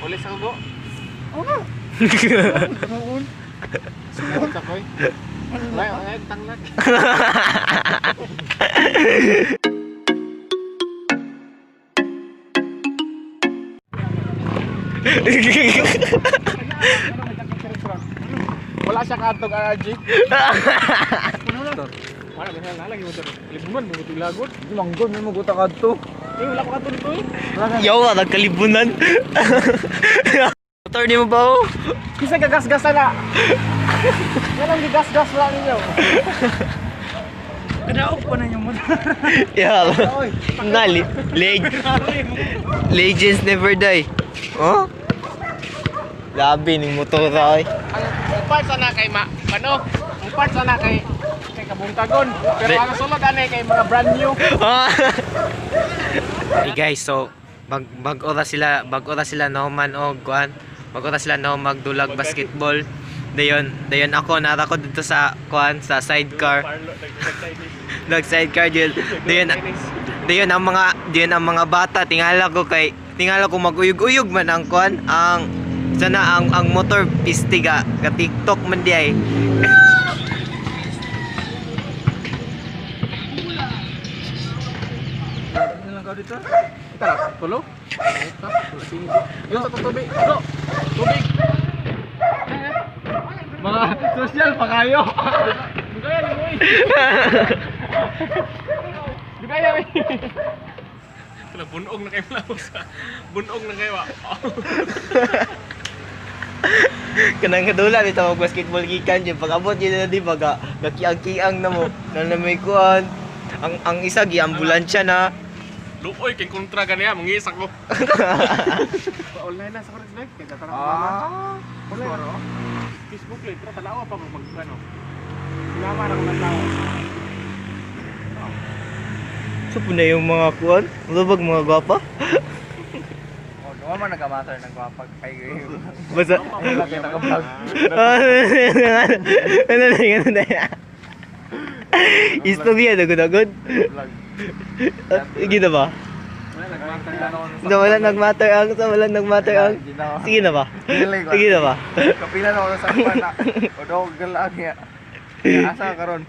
Ulis ako go. Ano? Noon. Sunod sa koy. Ay, tanglag. Wala siya katog RG. Wala ba lagi mo dito. Libuman mo dito lagot. Langgon mo guta kadto. Wala pa katog dito. Yawa, nagkalibunan. Motor ni mo ba oh? Kisa gagas-gas na. Walang gigas-gas lang ninyo. Kadaog pa na yung motor. Yeah. Legends never die. Oh? Labi ning motor ay. Ang parts na kay ano? Ang parts na kay kabungtagon. Pero ang sulod anay kay mga brand new. Hey guys, so bag-ora sila nahuman og kuan. Bag-ora sila na magdulag basketball. Dayon ako nara ko dito sa kuan sa sidecar. Nag-sidecar dayon ang mga bata tingala ko maguyog-uyog man ang kuan ang sana ang motor pistiga ka TikTok man di ay. Dito. Ito lang, tulo. Yun sa tubig. Bro, tubig. Mga social pa kayo. Di kaya ni mo eh. Di kaya eh. Ito lang, bunog na kayo malawos. Bunog na kayo. Kanang kadula bitaw mag basketball gikan jud pag-abot jud na di baga gakiang-kiang na mo na may kuan ang isa gi ambulansya na. Luoy kay kontra ganiya, mangis ako. Online na sa Forex Live kay tatara ko mama. Wala. Facebook Live pero talawa pa ko mag ano. Sinama na ko ng tao. So po na yung mga kuan, lubag mga gwapa. Oh, duwa man nagamatter ng gwapag kay. Basta Wala kay naka-vlog. ano na. Istorya dagod-dagod. Vlog. Gina ba? Wala nagmatter na ako. Wala nagmatter ang. Sige na ba? Sige na ba? Kapila na ako sa pana. O daw galag ya. Asa karon.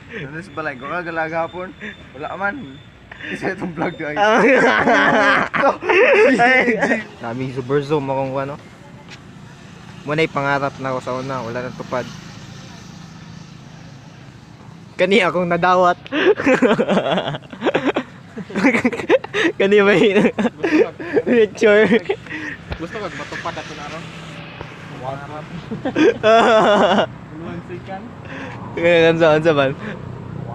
Ano sa balay, ko galag hapon. Wala man. Isa itong vlog di ay. Nami super zoom akong ano. Muna'y pangarap na ako sa una, wala nang tupad. Kani akong nadawat. Kani may picture. Gusto ko matupad ato na ron. Wangarap.Uluan sikan. Kaya sa man.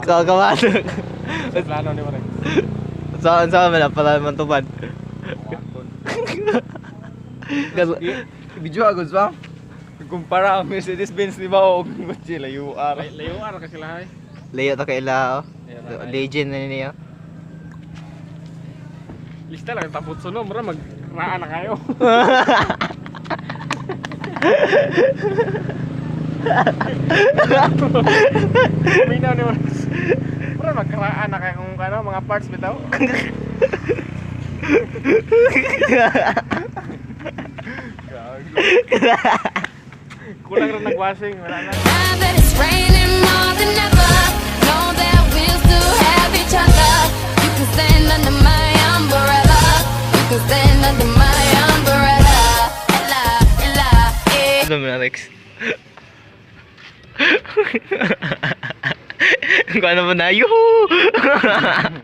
Kakawasan. Plano ni mo rin. Saan man para man tupad. Video agos ba? Kumpara ang Mercedes-Benz ni ba og Godzilla UR. Layo ara ka sila hay. Layo ta kay ila. Legend na niya. Lista lang tapos suno mura magraan na kayo. Minaw ni mo. Mura magraan na kayo kung ano mga parts bitaw. Kulang rin nag-washing, wala na. Now that it's raining more than ever, know that we'll still have each other. You can stand under my umbrella. You can stand under my umbrella. Ella, ella, eh. Ano mo Alex? Kung ano mo na, yuhu!